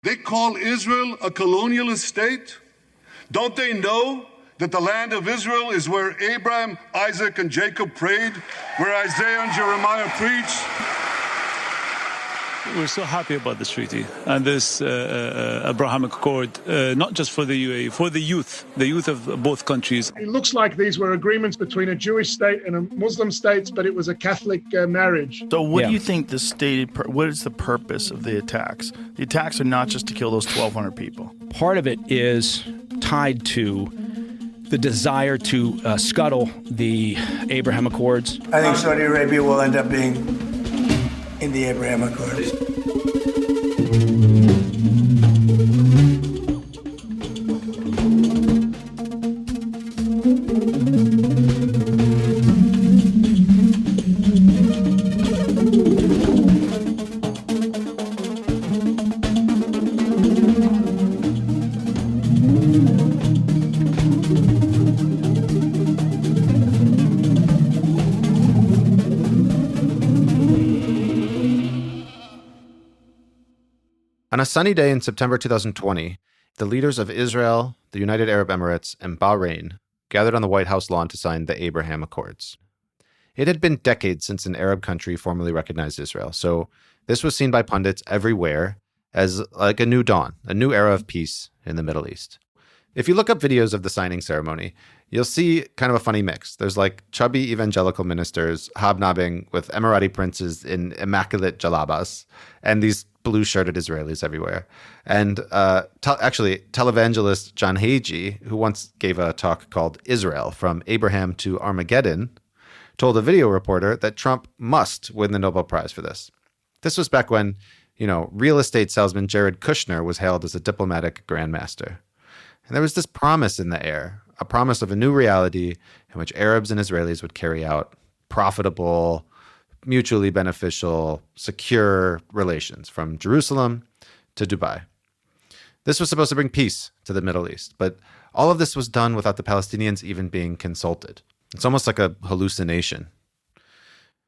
They call Israel a colonialist state. Don't they know that the land of Israel is where Abraham, Isaac, and Jacob prayed, where Isaiah and Jeremiah preached? We're so happy about this treaty and this Abrahamic Accord, not just for the UAE, for the youth of both countries. It looks like these were agreements between a Jewish state and a Muslim state, but it was a Catholic marriage. So what do you think the stated, what is the purpose of the attacks? The attacks are not just to kill those 1,200 people. Part of it is tied to the desire to scuttle the Abraham Accords. I think Saudi Arabia will end up being in the Abraham Accords. On a sunny day in September 2020, the leaders of Israel, the United Arab Emirates, and Bahrain gathered on the White House lawn to sign the Abraham Accords. It had been decades since an Arab country formally recognized Israel, so this was seen by pundits everywhere as like a new dawn, a new era of peace in the Middle East. If you look up videos of the signing ceremony, you'll see kind of a funny mix. There's like chubby evangelical ministers hobnobbing with Emirati princes in immaculate jalabas, and these blue-shirted Israelis everywhere. And televangelist John Hagee, who once gave a talk called Israel, From Abraham to Armageddon, told a video reporter that Trump must win the Nobel Prize for this. This was back when, real estate salesman Jared Kushner was hailed as a diplomatic grandmaster. And there was this promise in the air, a promise of a new reality in which Arabs and Israelis would carry out profitable, mutually beneficial, secure relations from Jerusalem to Dubai. This was supposed to bring peace to the Middle East, but all of this was done without the Palestinians even being consulted. It's almost like a hallucination.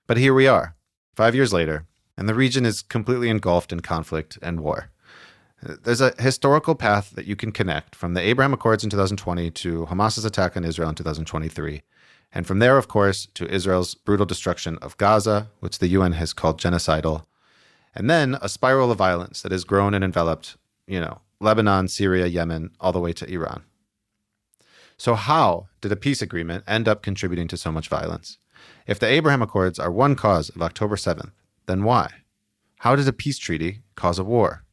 But here we are, 5 years later, and the region is completely engulfed in conflict and war. There's a historical path that you can connect from the Abraham Accords in 2020 to Hamas's attack on Israel in 2023. And from there, of course, to Israel's brutal destruction of Gaza, which the UN has called genocidal. And then a spiral of violence that has grown and enveloped, Lebanon, Syria, Yemen, all the way to Iran. So how did a peace agreement end up contributing to so much violence? If the Abraham Accords are one cause of October 7th, then why? How did a peace treaty cause a war?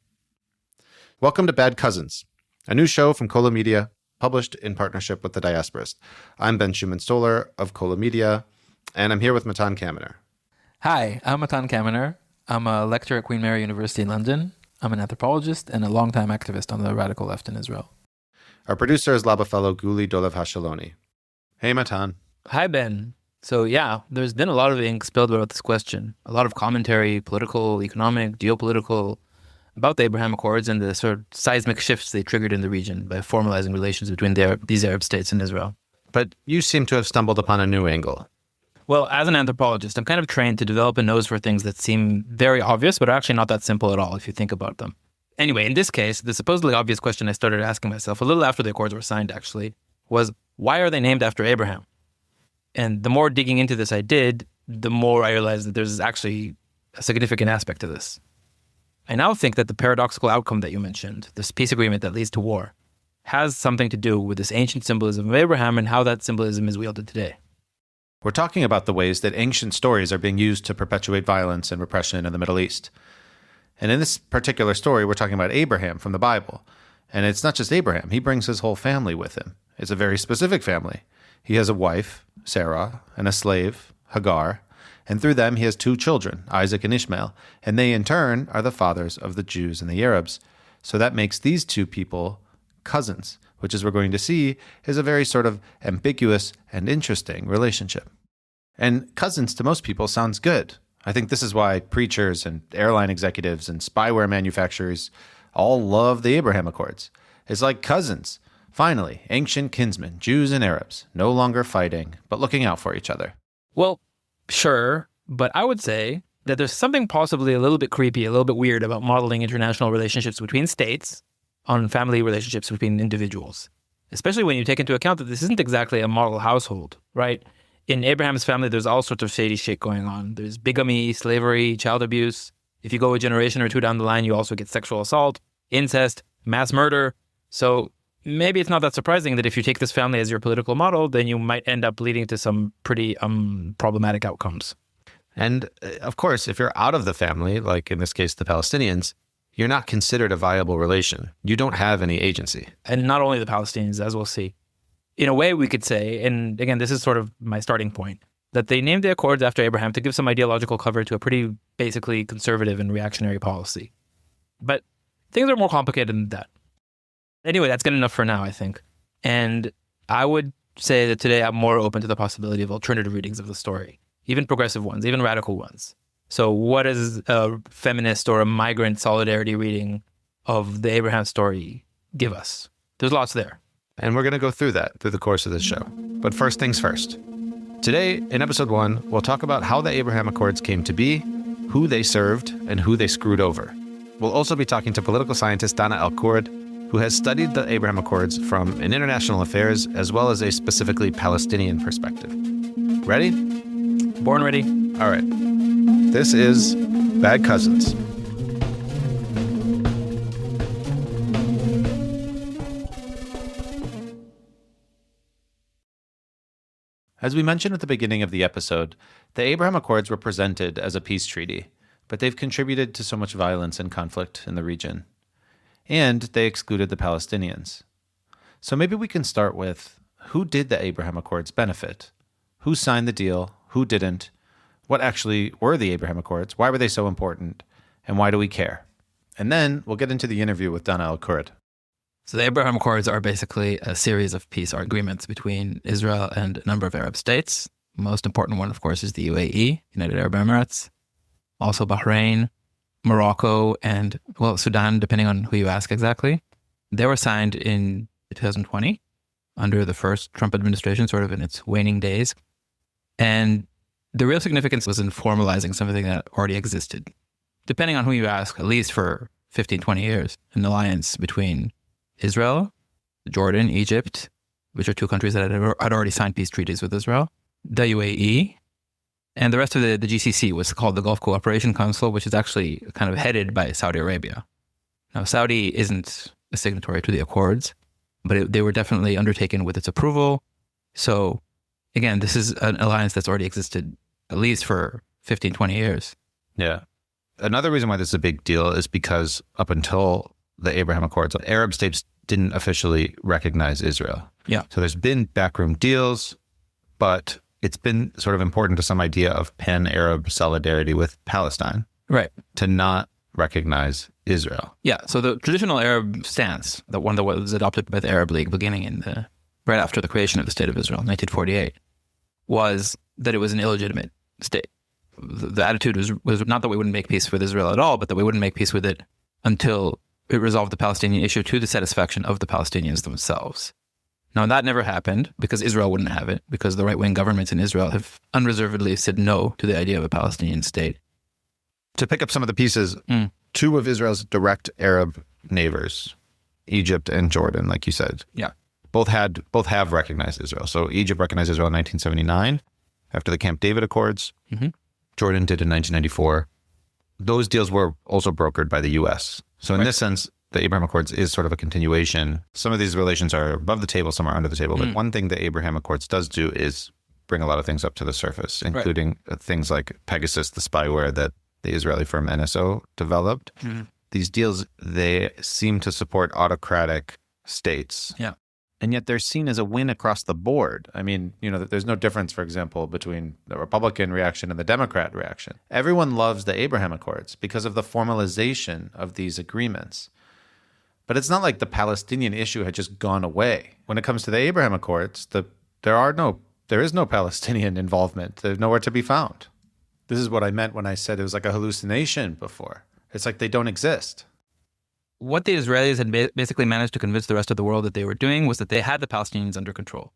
Welcome to Bad Cousins, a new show from Kola Media, published in partnership with The Diasporist. I'm Ben Schumann-Stoller of Kola Media, and I'm here with Matan Kaminer. Hi, I'm Matan Kaminer. I'm a lecturer at Queen Mary University in London. I'm an anthropologist and a longtime activist on the radical left in Israel. Our producer is Laba fellow Guli Dolev Hashaloni. Hey, Matan. Hi, Ben. So there's been a lot of ink spilled about this question. A lot of commentary, political, economic, geopolitical, about the Abraham Accords and the sort of seismic shifts they triggered in the region by formalizing relations between these Arab states and Israel. But you seem to have stumbled upon a new angle. Well, as an anthropologist, I'm kind of trained to develop a nose for things that seem very obvious, but are actually not that simple at all if you think about them. Anyway, in this case, the supposedly obvious question I started asking myself a little after the Accords were signed, actually, was why are they named after Abraham? And the more digging into this I did, the more I realized that there's actually a significant aspect to this. I now think that the paradoxical outcome that you mentioned, this peace agreement that leads to war, has something to do with this ancient symbolism of Abraham and how that symbolism is wielded today. We're talking about the ways that ancient stories are being used to perpetuate violence and repression in the Middle East. And in this particular story, we're talking about Abraham from the Bible. And it's not just Abraham. He brings his whole family with him. It's a very specific family. He has a wife, Sarah, and a slave, Hagar. And through them, he has two children, Isaac and Ishmael, and they in turn are the fathers of the Jews and the Arabs. So that makes these two people cousins, which, as we're going to see, is a very sort of ambiguous and interesting relationship. And cousins to most people sounds good. I think this is why preachers and airline executives and spyware manufacturers all love the Abraham Accords. It's like cousins. Finally, ancient kinsmen, Jews and Arabs, no longer fighting, but looking out for each other. Well, sure, but I would say that there's something possibly a little bit creepy, a little bit weird about modeling international relationships between states on family relationships between individuals, especially when you take into account that this isn't exactly a model household, right? In Abraham's family, there's all sorts of shady shit going on. There's bigamy, slavery, child abuse. If you go a generation or two down the line, you also get sexual assault, incest, mass murder. So maybe it's not that surprising that if you take this family as your political model, then you might end up leading to some pretty problematic outcomes. And of course, if you're out of the family, like in this case, the Palestinians, you're not considered a viable relation. You don't have any agency. And not only the Palestinians, as we'll see. In a way, we could say, and again, this is sort of my starting point, that they named the Accords after Abraham to give some ideological cover to a pretty basically conservative and reactionary policy. But things are more complicated than that. Anyway, that's good enough for now, I think. And I would say that today I'm more open to the possibility of alternative readings of the story, even progressive ones, even radical ones. So what does a feminist or a migrant solidarity reading of the Abraham story give us? There's lots there. And we're going to go through that through the course of this show. But first things first. Today, in episode 1, we'll talk about how the Abraham Accords came to be, who they served, and who they screwed over. We'll also be talking to political scientist Dana El-Kurd, who has studied the Abraham Accords from an international affairs as well as a specifically Palestinian perspective. Ready? Born ready. All right. This is Bad Cousins. As we mentioned at the beginning of the episode, the Abraham Accords were presented as a peace treaty, but they've contributed to so much violence and conflict in the region. And they excluded the Palestinians. So maybe we can start with, who did the Abraham Accords benefit? Who signed the deal? Who didn't? What actually were the Abraham Accords? Why were they so important? And why do we care? And then we'll get into the interview with Dana El-Kurd. So the Abraham Accords are basically a series of peace agreements between Israel and a number of Arab states. The most important one, of course, is the UAE, United Arab Emirates, also Bahrain, Morocco, and, well, Sudan, depending on who you ask exactly. They were signed in 2020 under the first Trump administration, sort of in its waning days. And the real significance was in formalizing something that already existed. Depending on who you ask, at least for 15, 20 years, an alliance between Israel, Jordan, Egypt, which are two countries that had already signed peace treaties with Israel, the UAE, and the rest of the GCC was called the Gulf Cooperation Council, which is actually kind of headed by Saudi Arabia. Now, Saudi isn't a signatory to the Accords, but they were definitely undertaken with its approval. So, again, this is an alliance that's already existed at least for 15, 20 years. Yeah. Another reason why this is a big deal is because up until the Abraham Accords, Arab states didn't officially recognize Israel. Yeah. So there's been backroom deals, but it's been sort of important to some idea of pan-Arab solidarity with Palestine. Right. To not recognize Israel. Yeah. So the traditional Arab stance, the one that was adopted by the Arab League beginning right after the creation of the State of Israel, 1948, was that it was an illegitimate state. The attitude was not that we wouldn't make peace with Israel at all, but that we wouldn't make peace with it until it resolved the Palestinian issue to the satisfaction of the Palestinians themselves. Now, that never happened because Israel wouldn't have it, because the right-wing governments in Israel have unreservedly said no to the idea of a Palestinian state. To pick up some of the pieces, two of Israel's direct Arab neighbors, Egypt and Jordan, like you said, both have recognized Israel. So Egypt recognized Israel in 1979 after the Camp David Accords. Mm-hmm. Jordan did in 1994. Those deals were also brokered by the U.S. So in this sense, the Abraham Accords is sort of a continuation. Some of these relations are above the table, some are under the table. But one thing the Abraham Accords does do is bring a lot of things up to the surface, including things like Pegasus, the spyware that the Israeli firm NSO developed. Mm-hmm. These deals, they seem to support autocratic states. Yeah. And yet they're seen as a win across the board. I mean, there's no difference, for example, between the Republican reaction and the Democrat reaction. Everyone loves the Abraham Accords because of the formalization of these agreements. But it's not like the Palestinian issue had just gone away. When it comes to the Abraham Accords, there is no Palestinian involvement. They're nowhere to be found. This is what I meant when I said it was like a hallucination before. It's like they don't exist. What the Israelis had basically managed to convince the rest of the world that they were doing was that they had the Palestinians under control.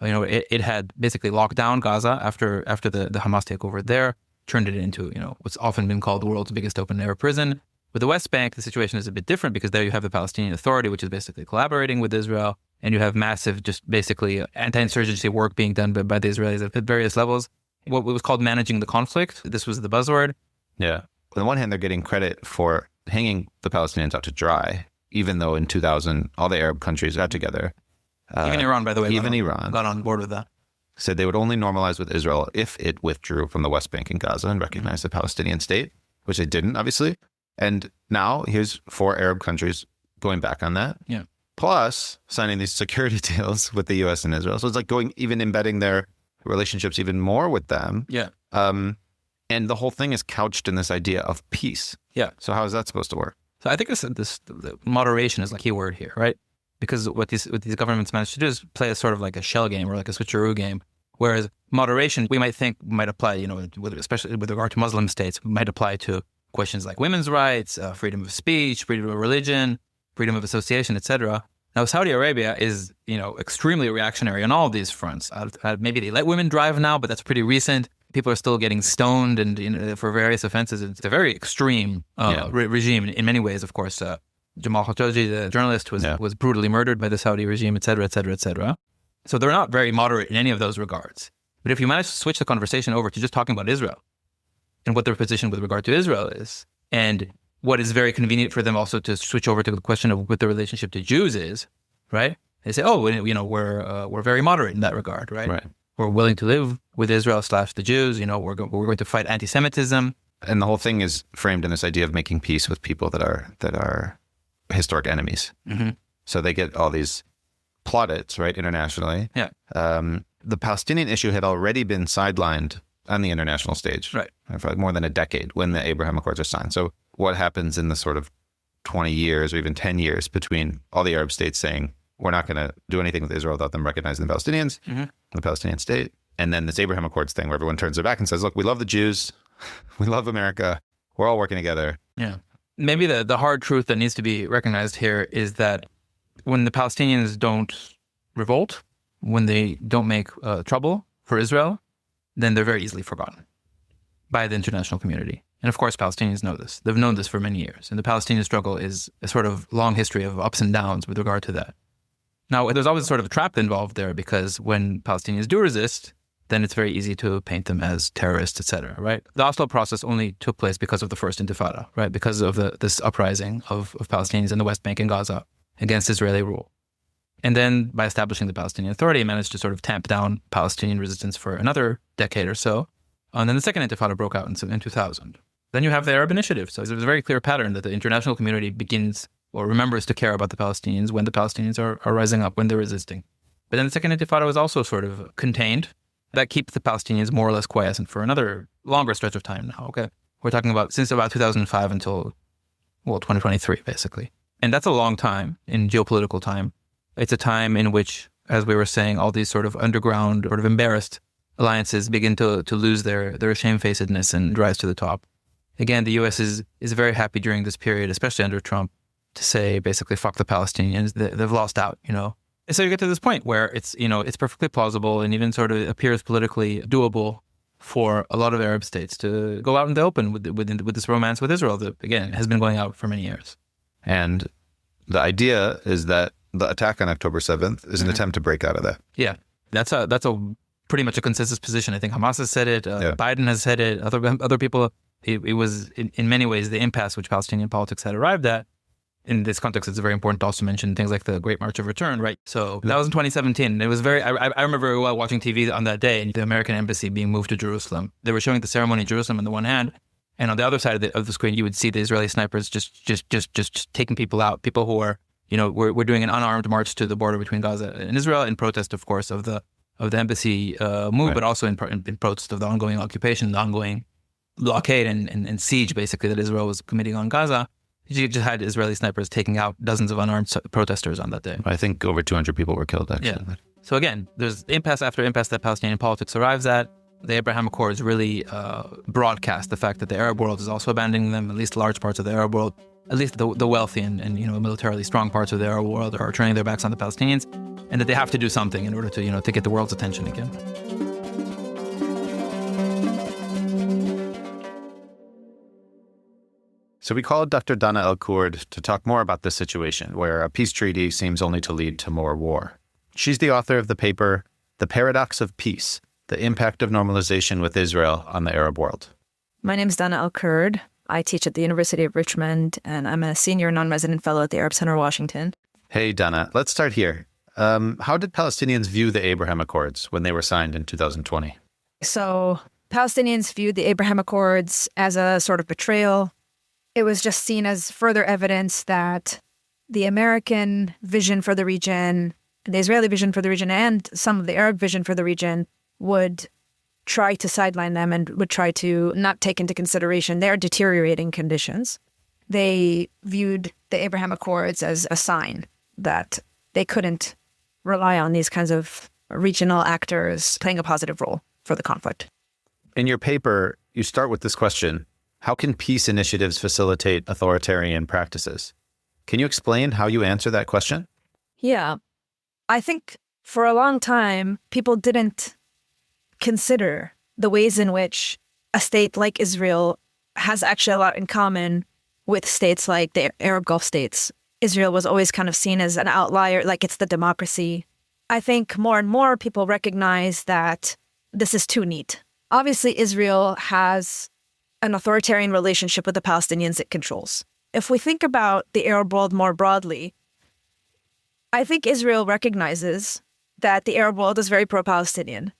It had basically locked down Gaza after the Hamas takeover there. turned it into, what's often been called the world's biggest open air prison. With the West Bank, the situation is a bit different because there you have the Palestinian Authority, which is basically collaborating with Israel, and you have massive, just basically anti-insurgency work being done by the Israelis at various levels. What was called managing the conflict. This was the buzzword. Yeah. On the one hand, they're getting credit for hanging the Palestinians out to dry, even though in 2000, all the Arab countries got together. Even Iran, by the way. Iran got on board with that. Said they would only normalize with Israel if it withdrew from the West Bank and Gaza and recognized the Palestinian state, which it didn't, obviously. And now here's 4 Arab countries going back on that. Yeah. Plus signing these security deals with the U.S. and Israel. So it's like embedding their relationships even more with them. Yeah. And the whole thing is couched in this idea of peace. Yeah. So how is that supposed to work? So I think the moderation is like a key word here, right? Because what these governments manage to do is play a sort of like a shell game or like a switcheroo game. Whereas moderation, we might think might apply, especially with regard to Muslim states, might apply to questions like women's rights, freedom of speech, freedom of religion, freedom of association, etc. Now, Saudi Arabia is, extremely reactionary on all of these fronts. Maybe they let women drive now, but that's pretty recent. People are still getting stoned and for various offenses. It's a very extreme regime in many ways. Of course, Jamal Khashoggi, the journalist, was brutally murdered by the Saudi regime, et cetera, et cetera, et cetera. So they're not very moderate in any of those regards. But if you manage to switch the conversation over to just talking about Israel and what their position with regard to Israel is, and what is very convenient for them also to switch over to the question of what the relationship to Jews is, right? They say, we're very moderate in that regard, right? Right. We're willing to live with Israel / the Jews. We're going to fight anti-Semitism. And the whole thing is framed in this idea of making peace with people that are historic enemies. Mm-hmm. So they get all these plaudits, right, internationally. Yeah. The Palestinian issue had already been sidelined on the international stage, right, for like more than a decade when the Abraham Accords are signed. So what happens in the sort of 20 years or even 10 years between all the Arab states saying, we're not going to do anything with Israel without them recognizing the Palestinians, the Palestinian state, and then this Abraham Accords thing where everyone turns their back and says, look, we love the Jews, we love America, we're all working together. Yeah. Maybe the hard truth that needs to be recognized here is that when the Palestinians don't revolt, when they don't make trouble for Israel, then they're very easily forgotten by the international community. And of course, Palestinians know this. They've known this for many years. And the Palestinian struggle is a sort of long history of ups and downs with regard to that. Now, there's always sort of a trap involved there because when Palestinians do resist, then it's very easy to paint them as terrorists, etc. Right? The Oslo process only took place because of the first Intifada, right? Because of this uprising of Palestinians in the West Bank and Gaza against Israeli rule. And then by establishing the Palestinian Authority, it managed to sort of tamp down Palestinian resistance for another decade or so. And then the second Intifada broke out in 2000. Then you have the Arab Initiative. So there's a very clear pattern that the international community begins or remembers to care about the Palestinians when the Palestinians are rising up, when they're resisting. But then the second Intifada was also sort of contained. That keeps the Palestinians more or less quiescent for another longer stretch of time now, okay? We're talking about since about 2005 until, 2023, basically. And that's a long time in geopolitical time. It's a time in which, as we were saying, all these sort of underground, sort of embarrassed alliances begin to lose their shamefacedness and rise to the top. Again, the U.S. is very happy during this period, especially under Trump, to say basically, fuck the Palestinians. They've lost out, And so you get to this point where it's perfectly plausible and even sort of appears politically doable for a lot of Arab states to go out in the open with this romance with Israel that, again, has been going out for many years. And the idea is that the attack on October 7th is an attempt to break out of that. Yeah, that's a pretty much a consensus position. I think Hamas has said it. Biden has said it. Other people. It was in many ways the impasse which Palestinian politics had arrived at. In this context, it's very important to also mention things like the Great March of Return, right? So that was in 2017. It was I remember very well watching TV on that day and the American embassy being moved to Jerusalem. They were showing the ceremony in Jerusalem on the one hand, and on the other side of the screen, you would see the Israeli snipers just taking people out. People who are, we're doing an unarmed march to the border between Gaza and Israel in protest, of course, of the embassy move, right, but also in protest of the ongoing occupation, the ongoing blockade and siege, basically, that Israel was committing on Gaza. You just had Israeli snipers taking out dozens of unarmed protesters on that day. I think over 200 people were killed, actually. Yeah. So again, there's impasse after impasse that Palestinian politics arrives at. The Abraham Accords really broadcast the fact that the Arab world is also abandoning them, at least large parts of the Arab world, at least the wealthy and militarily strong parts of the Arab world are turning their backs on the Palestinians, and that they have to do something in order to get the world's attention again. So we called Dr. Dana El-Kurd to talk more about this situation where a peace treaty seems only to lead to more war. She's the author of the paper, The Paradox of Peace, The Impact of Normalization with Israel on the Arab World. My name is Dana El-Kurd. I teach at the University of Richmond, and I'm a senior non-resident fellow at the Arab Center, Washington. Hey, Dana, let's start here. How did Palestinians view the Abraham Accords when they were signed in 2020? So Palestinians viewed the Abraham Accords as a sort of betrayal. It was just seen as further evidence that the American vision for the region, the Israeli vision for the region, and some of the Arab vision for the region would try to sideline them and would try to not take into consideration their deteriorating conditions. They viewed the Abraham Accords as a sign that they couldn't rely on these kinds of regional actors playing a positive role for the conflict. In your paper, you start with this question: how can peace initiatives facilitate authoritarian practices? Can you explain how you answer that question? Yeah. I think for a long time, people didn't consider the ways in which a state like Israel has actually a lot in common with states like the Arab Gulf states. Israel was always kind of seen as an outlier, like it's the democracy. I think more and more people recognize that this is too neat. Obviously, Israel has an authoritarian relationship with the Palestinians it controls. If we think about the Arab world more broadly, I think Israel recognizes that the Arab world is very pro-Palestinian.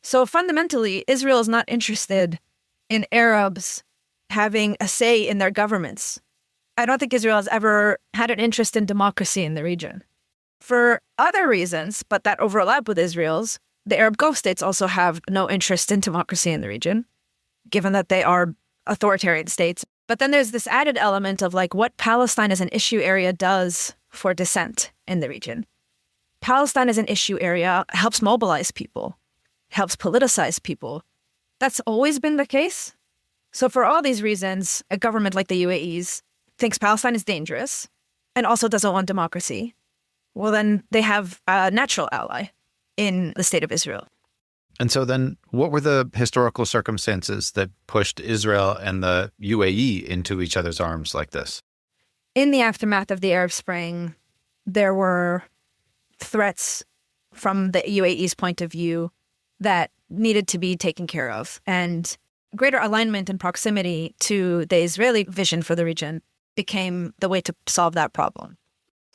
So fundamentally, Israel is not interested in Arabs having a say in their governments. I don't think Israel has ever had an interest in democracy in the region. For other reasons, but that overlap with Israel's, the Arab Gulf states also have no interest in democracy in the region, given that they are authoritarian states. But then there's this added element of like what Palestine as an issue area does for dissent in the region. Palestine as an issue area helps mobilize people, helps politicize people. That's always been the case. So for all these reasons, a government like the UAE's thinks Palestine is dangerous and also doesn't want democracy. Well, then they have a natural ally in the state of Israel. And so then what were the historical circumstances that pushed Israel and the UAE into each other's arms like this? In the aftermath of the Arab Spring, there were threats from the UAE's point of view that needed to be taken care of. And greater alignment and proximity to the Israeli vision for the region became the way to solve that problem.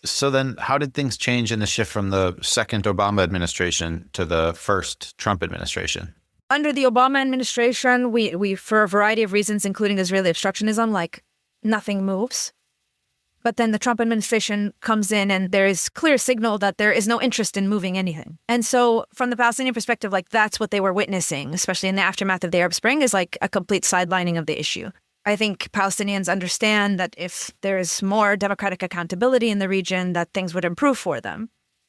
So then how did things change in the shift from the second Obama administration to the first Trump administration? Under the Obama administration, we for a variety of reasons, including Israeli obstructionism, like nothing moves. But then the Trump administration comes in and there is clear signal that there is no interest in moving anything. And so from the Palestinian perspective, like that's what they were witnessing, especially in the aftermath of the Arab Spring, is like a complete sidelining of the issue. I think Palestinians understand that if there is more democratic accountability in the region, that things would improve for them.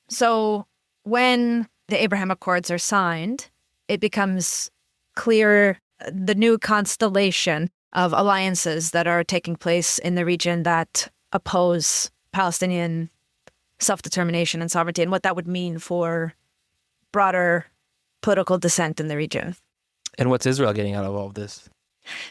So when the Abraham Accords are signed, it becomes clear the new constellation of alliances that are taking place in the region that oppose Palestinian self-determination and sovereignty and what that would mean for broader political dissent in the region. And what's Israel getting out of all of this?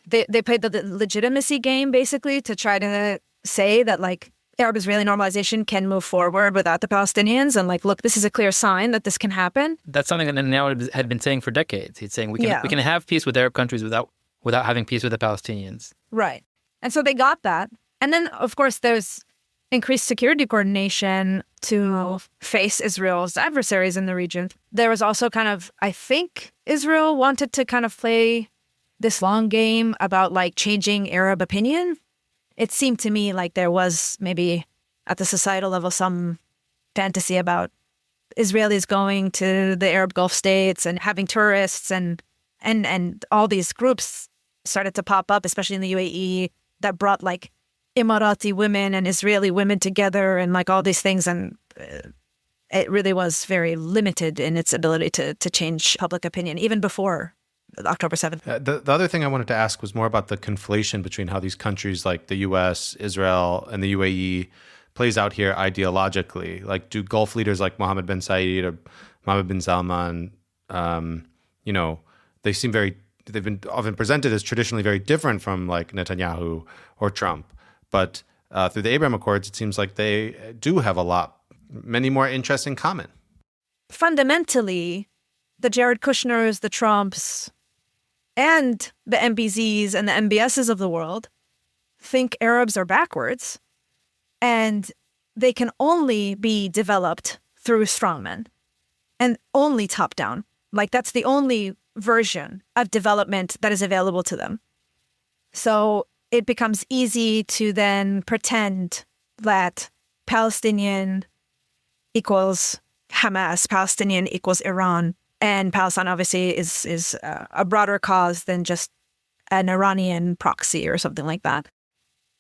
They played the legitimacy game, basically, to try to say that, like, Arab-Israeli normalization can move forward without the Palestinians. And, like, look, this is a clear sign that this can happen. That's something that Netanyahu had been saying for decades. He's saying we can have peace with Arab countries without having peace with the Palestinians. Right. And so they got that. And then, of course, there's increased security coordination to face Israel's adversaries in the region. There was also kind of, I think, Israel wanted to kind of play this long game about like changing Arab opinion. It seemed to me like there was maybe at the societal level some fantasy about Israelis going to the Arab Gulf states and having tourists and all these groups started to pop up, especially in the UAE, that brought like Emirati women and Israeli women together and like all these things. And it really was very limited in its ability to change public opinion, even before October 7th. The other thing I wanted to ask was more about the conflation between how these countries like the U.S., Israel, and the UAE plays out here ideologically. Like, do Gulf leaders like Mohammed bin Zayed or Mohammed bin Salman, they seem very they've been often presented as traditionally very different from like Netanyahu or Trump. But through the Abraham Accords, it seems like they do have many more interests in common. Fundamentally, the Jared Kushners, the Trumps, and the MBZs and the MBSs of the world think Arabs are backwards, and they can only be developed through strongmen and only top down. Like, that's the only version of development that is available to them. So it becomes easy to then pretend that Palestinian equals Hamas, Palestinian equals Iran, and Palestine obviously is a broader cause than just an Iranian proxy or something like that.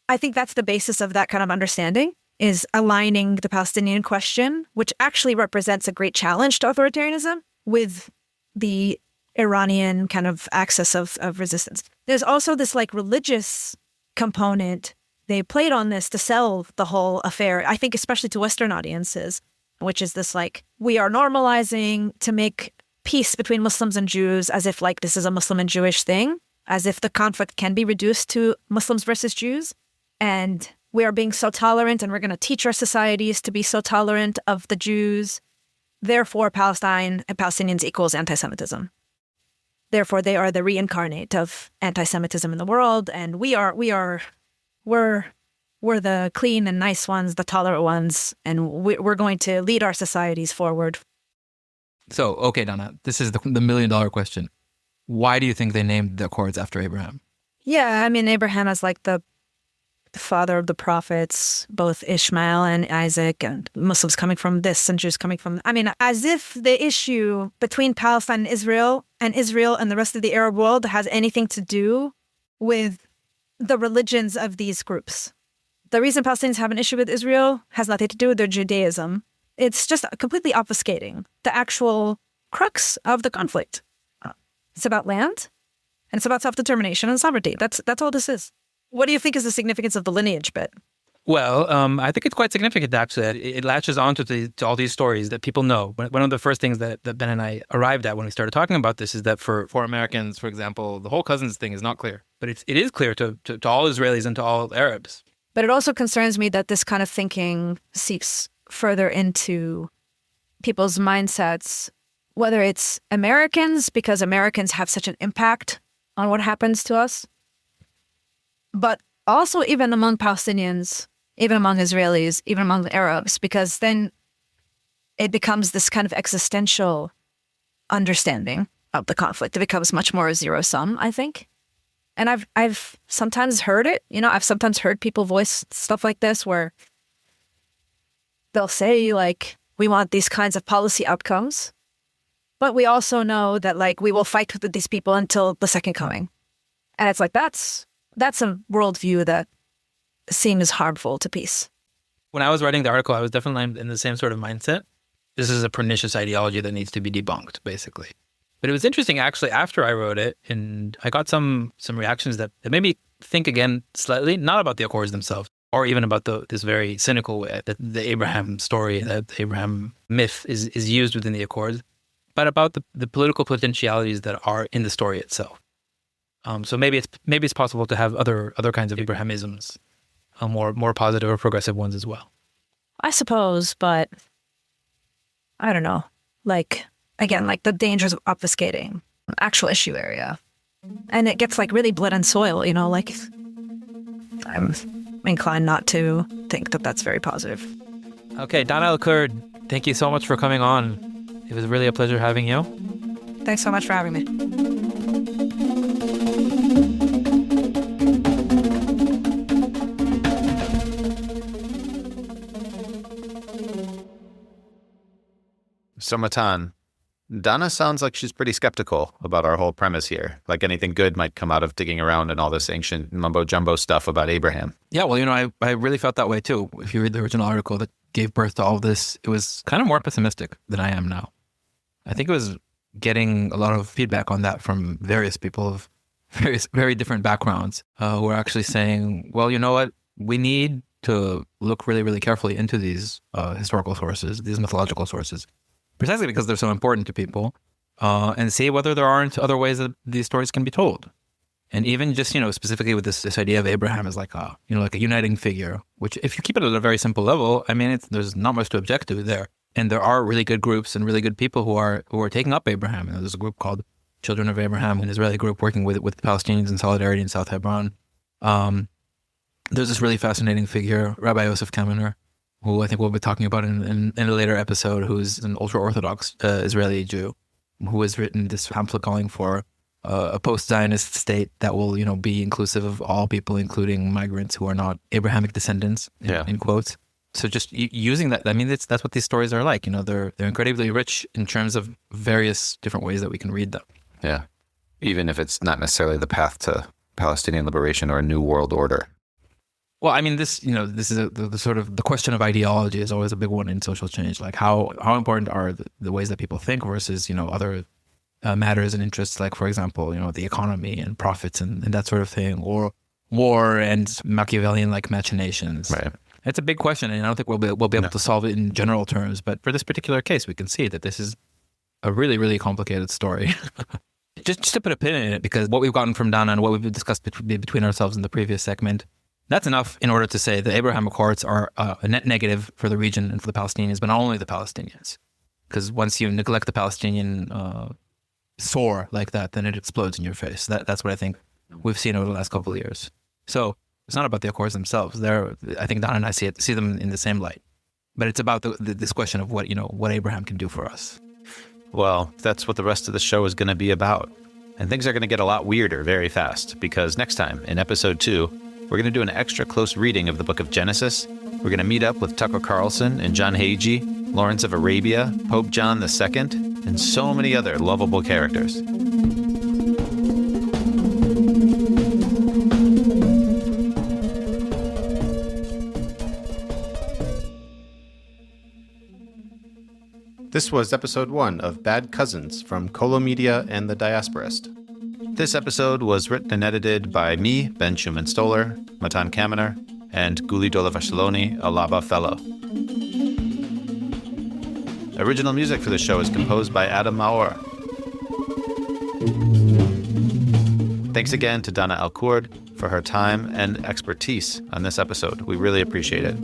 I think that's the basis of that kind of understanding, is aligning the Palestinian question, which actually represents a great challenge to authoritarianism, with the Iranian kind of axis of resistance. There's also this like religious component. They played on this to sell the whole affair, I think especially to Western audiences, which is this like, we are normalizing to make peace between Muslims and Jews, as if like this is a Muslim and Jewish thing, as if the conflict can be reduced to Muslims versus Jews. And we are being so tolerant, and we're going to teach our societies to be so tolerant of the Jews. Therefore, Palestine and Palestinians equals anti-Semitism. Therefore, they are the reincarnate of anti-Semitism in the world, and we're the clean and nice ones, the tolerant ones, and we're going to lead our societies forward. So, okay, Dana, this is the million-dollar question. Why do you think they named the Accords after Abraham? Yeah, I mean, Abraham is like the father of the prophets, both Ishmael and Isaac, and Muslims coming from this and Jews coming from... I mean, as if the issue between Palestine and Israel and the rest of the Arab world has anything to do with the religions of these groups. The reason Palestinians have an issue with Israel has nothing to do with their Judaism. It's just completely obfuscating the actual crux of the conflict. It's about land, and it's about self-determination and sovereignty. That's all this is. What do you think is the significance of the lineage bit? Well, I think it's quite significant, actually. It latches on to all these stories that people know. One of the first things that Ben and I arrived at when we started talking about this is that for Americans, for example, the whole cousins thing is not clear. But it is clear to all Israelis and to all Arabs. But it also concerns me that this kind of thinking seeps further into people's mindsets, whether it's Americans, because Americans have such an impact on what happens to us, but also even among Palestinians, even among Israelis, even among the Arabs, because then it becomes this kind of existential understanding of the conflict. It becomes much more a zero-sum, I think. And I've sometimes heard it. You know, I've sometimes heard people voice stuff like this where they'll say, like, we want these kinds of policy outcomes, but we also know that, like, we will fight with these people until the second coming. And it's like, that's a worldview that seems harmful to peace. When I was writing the article, I was definitely in the same sort of mindset. This is a pernicious ideology that needs to be debunked, basically. But it was interesting, actually, after I wrote it, and I got some reactions that made me think again slightly, not about the Accords themselves, or even about this very cynical way that the Abraham story, that the Abraham myth is used within the Accords, but about the political potentialities that are in the story itself. So maybe it's possible to have other kinds of Abrahamisms, more positive or progressive ones as well. I suppose, but I don't know. Like, again, like the dangers of obfuscating actual issue area. And it gets like really blood and soil, you know, like I'm inclined not to think that that's very positive. Okay, Dana El-Kurd, thank you so much for coming on. It was really a pleasure having you. Thanks so much for having me. So Matan, Dana sounds like she's pretty skeptical about our whole premise here. Like anything good might come out of digging around in all this ancient mumbo-jumbo stuff about Abraham. Yeah, well, you know, I really felt that way too. If you read the original article that gave birth to all of this, it was kind of more pessimistic than I am now. I think it was getting a lot of feedback on that from various people of various very different backgrounds who are actually saying, well, you know what, we need to look really, really carefully into these historical sources, these mythological sources, precisely because they're so important to people. and see whether there aren't other ways that these stories can be told. And even just, specifically with this idea of Abraham as like a uniting figure, which if you keep it at a very simple level, I mean, there's not much to object to there. And there are really good groups and really good people who are taking up Abraham. There's a group called Children of Abraham, an Israeli group working with Palestinians in solidarity in South Hebron. There's this really fascinating figure, Rabbi Yosef Kamener, who I think we'll be talking about in a later episode, who's an ultra-Orthodox Israeli Jew, who has written this pamphlet calling for a post-Zionist state that will, be inclusive of all people, including migrants who are not Abrahamic descendants, in quotes. So just using that, I mean, that's what these stories are like. They're incredibly rich in terms of various different ways that we can read them. Yeah, even if it's not necessarily the path to Palestinian liberation or a new world order. Well, I mean, this is the sort of the question of ideology is always a big one in social change. Like how important are the ways that people think versus, other matters and interests, like, for example, the economy and profits and that sort of thing, or war and Machiavellian-like machinations. Right. It's a big question, and I don't think we'll be able to solve it in general terms. But for this particular case, we can see that this is a really, really complicated story. Just to put a pin in it, because what we've gotten from Dana and what we've discussed between ourselves in the previous segment, that's enough in order to say the Abraham Accords are a net negative for the region and for the Palestinians, but not only the Palestinians. Because once you neglect the Palestinian sore like that, then it explodes in your face. That's what I think we've seen over the last couple of years. So it's not about the Accords themselves. I think Dana and I see them in the same light. But it's about this question of what Abraham can do for us. Well, that's what the rest of the show is going to be about. And things are going to get a lot weirder very fast, because next time, in episode 2, we're going to do an extra close reading of the book of Genesis. We're going to meet up with Tucker Carlson and John Hagee, Lawrence of Arabia, Pope John II, and so many other lovable characters. This was episode 1 of Bad Cousins from Colo Media and The Diasporist. This episode was written and edited by me, Ben Schumann-Stoller, Matan Kamener, and Guli Dolavashaloni, a Laba Fellow. Original music for the show is composed by Adam Maor. Thanks again to Dana El-Kurd for her time and expertise on this episode. We really appreciate it.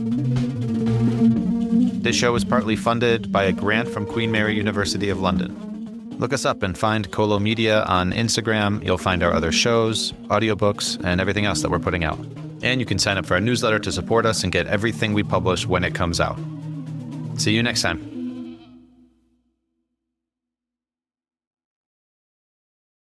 This show is partly funded by a grant from Queen Mary University of London. Look us up and find Colo Media on Instagram. You'll find our other shows, audiobooks, and everything else that we're putting out. And you can sign up for our newsletter to support us and get everything we publish when it comes out. See you next time.